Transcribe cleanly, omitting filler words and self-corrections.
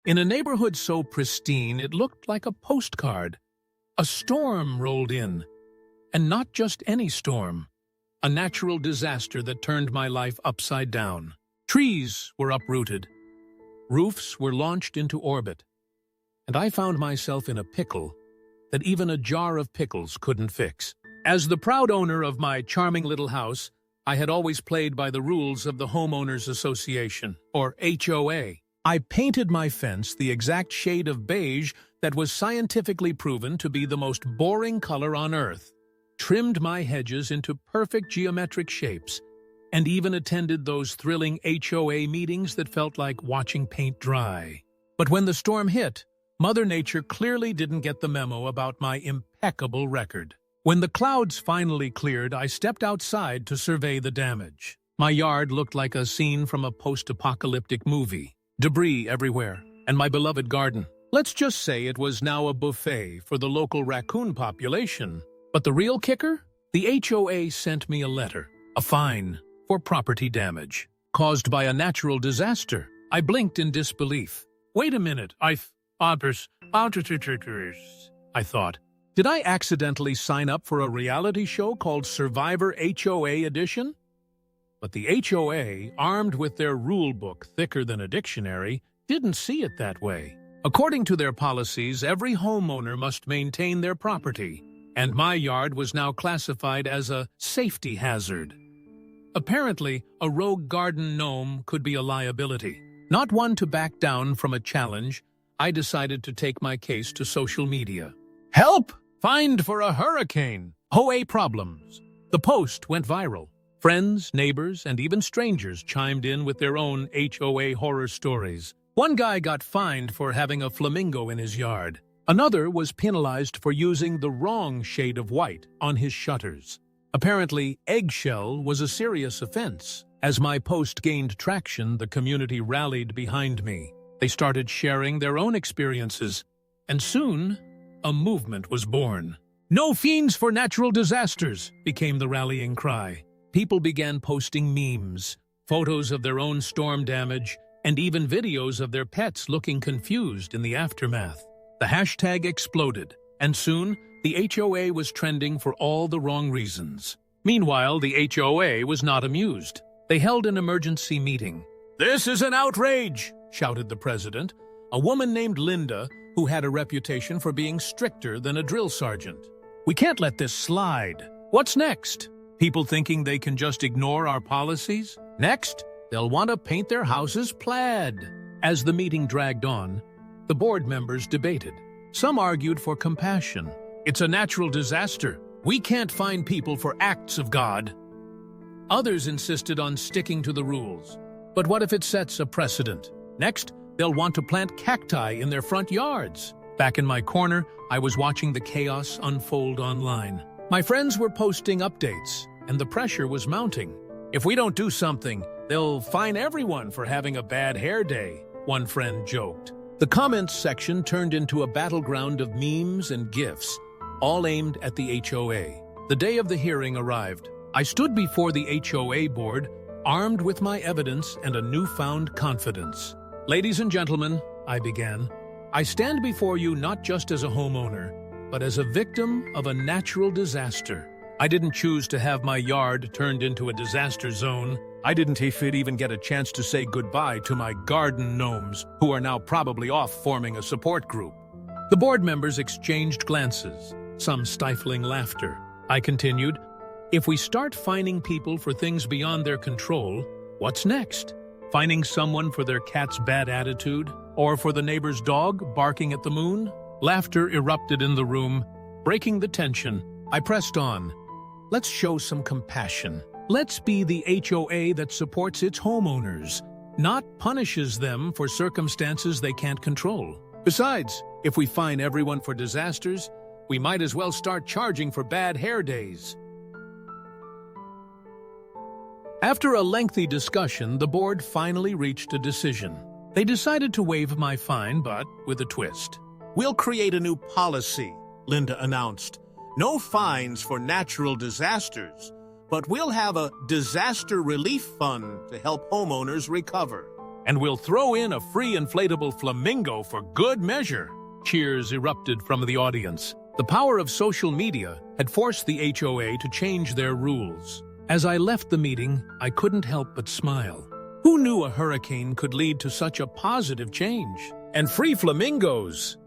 In a neighborhood so pristine it looked like a postcard. A storm rolled in. And not just any storm. A natural disaster that turned my life upside down. Trees were uprooted. Roofs were launched into orbit. And I found myself in a pickle that even a jar of pickles couldn't fix. As the proud owner of my charming little house, I had always played by the rules of the Homeowners Association, or HOA. I painted my fence the exact shade of beige that was scientifically proven to be the most boring color on Earth, trimmed my hedges into perfect geometric shapes, and even attended those thrilling HOA meetings that felt like watching paint dry. But when the storm hit, Mother Nature clearly didn't get the memo about my impeccable record. When the clouds finally cleared, I stepped outside to survey the damage. My yard looked like a scene from a post-apocalyptic movie. Debris everywhere, and my beloved garden. Let's just say it was now a buffet for the local raccoon population. But the real kicker? The HOA sent me a letter, a fine for property damage caused by a natural disaster. I blinked in disbelief. Wait a minute, I thought. Did I accidentally sign up for a reality show called Survivor HOA Edition? But the HOA, armed with their rule book thicker than a dictionary, didn't see it that way. According to their policies, every homeowner must maintain their property, and my yard was now classified as a safety hazard. Apparently, a rogue garden gnome could be a liability. Not one to back down from a challenge, I decided to take my case to social media. Help! Fined for a hurricane! HOA problems. The post went viral. Friends, neighbors, and even strangers chimed in with their own HOA horror stories. One guy got fined for having a flamingo in his yard. Another was penalized for using the wrong shade of white on his shutters. Apparently, eggshell was a serious offense. As my post gained traction, the community rallied behind me. They started sharing their own experiences, and soon, a movement was born. No fiends for natural disasters became the rallying cry. People began posting memes, photos of their own storm damage, and even videos of their pets looking confused in the aftermath. The hashtag exploded, and soon, the HOA was trending for all the wrong reasons. Meanwhile, the HOA was not amused. They held an emergency meeting. "This is an outrage!" shouted the president, a woman named Linda, who had a reputation for being stricter than a drill sergeant. "We can't let this slide. What's next? People thinking they can just ignore our policies? Next, they'll want to paint their houses plaid." As the meeting dragged on, the board members debated. Some argued for compassion. It's a natural disaster. We can't fine people for acts of God. Others insisted on sticking to the rules. But what if it sets a precedent? Next, they'll want to plant cacti in their front yards. Back in my corner, I was watching the chaos unfold online. My friends were posting updates, and the pressure was mounting. "If we don't do something, they'll fine everyone for having a bad hair day," one friend joked. The comments section turned into a battleground of memes and GIFs, all aimed at the HOA. The day of the hearing arrived. I stood before the HOA board, armed with my evidence and a newfound confidence. "Ladies and gentlemen," I began, "I stand before you not just as a homeowner, but as a victim of a natural disaster. I didn't choose to have my yard turned into a disaster zone. I didn't even get a chance to say goodbye to my garden gnomes, who are now probably off forming a support group." The board members exchanged glances, some stifling laughter. I continued, "If we start fining people for things beyond their control, what's next? Fining someone for their cat's bad attitude? Or for the neighbor's dog barking at the moon?" Laughter erupted in the room, breaking the tension. I pressed on. "Let's show some compassion. Let's be the HOA that supports its homeowners, not punishes them for circumstances they can't control. Besides, if we fine everyone for disasters, we might as well start charging for bad hair days." After a lengthy discussion, the board finally reached a decision. They decided to waive my fine, but with a twist. "We'll create a new policy," Linda announced. "No fines for natural disasters, but we'll have a disaster relief fund to help homeowners recover." And we'll throw in a free inflatable flamingo for good measure. Cheers erupted from the audience. The power of social media had forced the HOA to change their rules. As I left the meeting, I couldn't help but smile. Who knew a hurricane could lead to such a positive change? And free flamingos!